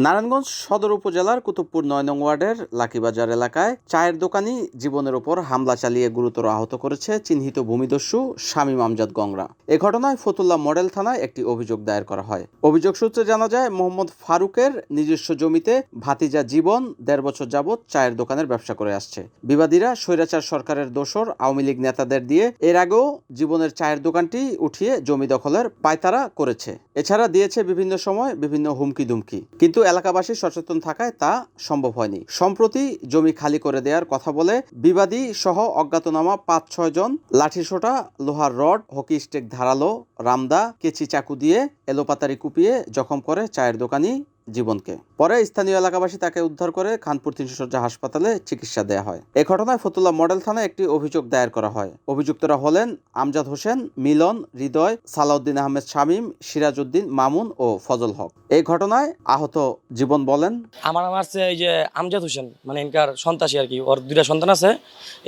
নারায়ণগঞ্জ সদর উপজেলার কুতুবপুর ৯ নং ওয়ার্ডের লাকিবাজার এলাকায় চায়ের দোকানি জীবনের ওপর হামলা চালিয়ে গুরুতর আহত করেছে চিহ্নিত ভূমিদস্যু শামীম আমজাদ গংরা। এ ঘটনায় ফতুল্লা মডেল থানায় একটি অভিযোগ দায়ের করা হয়। অভিযোগ সূত্রে জানা যায়, মোহাম্মদ ফারুকের নিজস্ব জমিতে ভাতিজা জীবন ১.৫ বছর যাবৎ চায়ের দোকানের ব্যবসা করে আসছে। বিবাদীরা স্বৈরাচার সরকারের দোসর আওয়ামী লীগ নেতাদের দিয়ে এর আগেও জীবনের চায়ের দোকানটি উঠিয়ে জমি দখলের পায়তারা করেছে। এছাড়া দিয়েছে বিভিন্ন সময় বিভিন্ন হুমকি দুমকি, কিন্তু এলাকাবাসী সচেতন থাকায় তা সম্ভব হয়নি। সম্প্রতি জমি খালি করে দেওয়ার কথা বলে বিবাদী সহ অজ্ঞাতনামা ৫-৬ জন লাঠিসোঁটা, লোহার রড, হকি স্টিক, ধারালো রামদা, কেচি, চাকু দিয়ে এলোপাতাড়ি কুপিয়ে জখম করে চায়ের দোকানি জীবনকে। পরে স্থানীয় এলাকাবাসী তাকে উদ্ধার করে খানপুর ৩০০ শয্যা হাসপাতালে চিকিৎসা দেওয়া হয়। এ ঘটনায় ফতুল্লা মডেল থানায় একটি অভিযোগ দায়ের করা হয়। অভিযুক্তরা হলেন আমজাদ হোসেন, মিলন, হৃদয়, সালাউদ্দিন আহমেদ শামীম, সিরাজউদ্দিন, মামুন ও ফজল হক। এই ঘটনায় আহত জীবন বলেন, আমার এই যে আমজাদ হোসেন, মানে এনকার সন্ত্রাসী আর কি, ওর 2টা সন্তান আছে,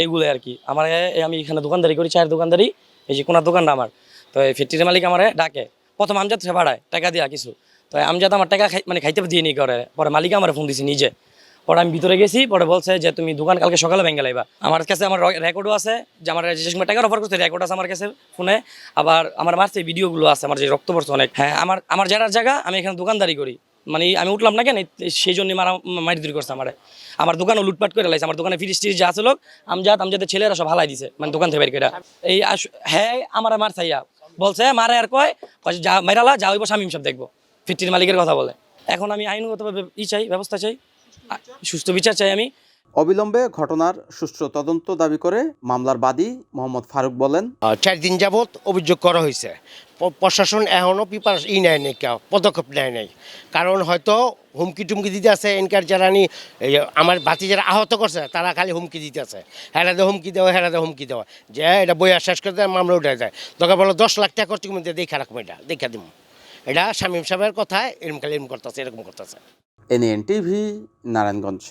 এইগুলো আর কি। আমি এখানে দোকানদারি করি, চায়ের দোকানদারি। এই যে কোনার দোকানটা আমার, তো এই ফ্যাক্টরির মালিক আমারে ডাকে। প্রথম আমজাদ সে ভাড়ায় টাকা দিয়া কিছু, তো আমজাদ আমার টাকা মানে খাইতে দিয়ে নি করে। পরে মালিক আমার ফোন দিছি নিজে। পরে আমি ভিতরে গেছি, পরে বলছে যে তুমি দোকান কালকে সকালে ভেঙে লাইবা। আমার কাছে আমার রেকর্ডও আছে, যে আমার যে সময় টাকার অফার করছে রেকর্ড আছে আমার কাছে ফোনে। আবার আমার মারছে ভিডিওগুলো আছে, আমার যে রক্ত পড়ছে অনেক। হ্যাঁ, আমার যারার জায়গা, আমি এখানে দোকানদারি করি, মানে আমি উঠলাম না কেন, সেই জন্য মারি করছে আমার দোকানও লুটপাট করে লাইছে। আমার দোকানে ফ্রিজ যা আছে লোক আমজাদের ছেলেরা সব হালাই দিছে, মানে দোকান থেকে বের করে। এই হ্যাঁ, আমার মার চাইয়া বলছে, মারে আর কয় যা মাইরালা যা হইব শামীম সব দেখবো, ফ্যাক্টরির মালিকের কথা বলে। এখন আমি আইনগতভাবে চাই, ব্যবস্থা চাই, সুস্থ বিচার চাই আমি। অবিলম্বে ঘটনার সুষ্ঠু তদন্ত দাবি করে মামলার বাদী মোহাম্মদ ফারুক বলেন, 4 দিন যাবৎ অভিযোগ করা হয়েছে। প্রশাসন এখনও নেয় নাই, কেউ পদক্ষেপ নেয় নাই। কারণ হয়তো হুমকি টুমকি দিতে আছে। এনকার যারা আমার বাতি যারা আহত করছে তারা খালি হুমকি দিতে আছে, হেরাদে হুমকি দেওয়া, হেরাদে হুমকি দেওয়া, যে এটা বইয়া শেষ করে দেয়, মামলা উঠে যায়। দরকার বলো 10 লাখ টাকা খরচ মধ্যে দেখা রাখবো, এটা দেখা দিব। এটা শামীম সাহেবের কথায় এরকম খালি এরকম করতেছে, এরকম করতেছে। NN TV, Narayanganj.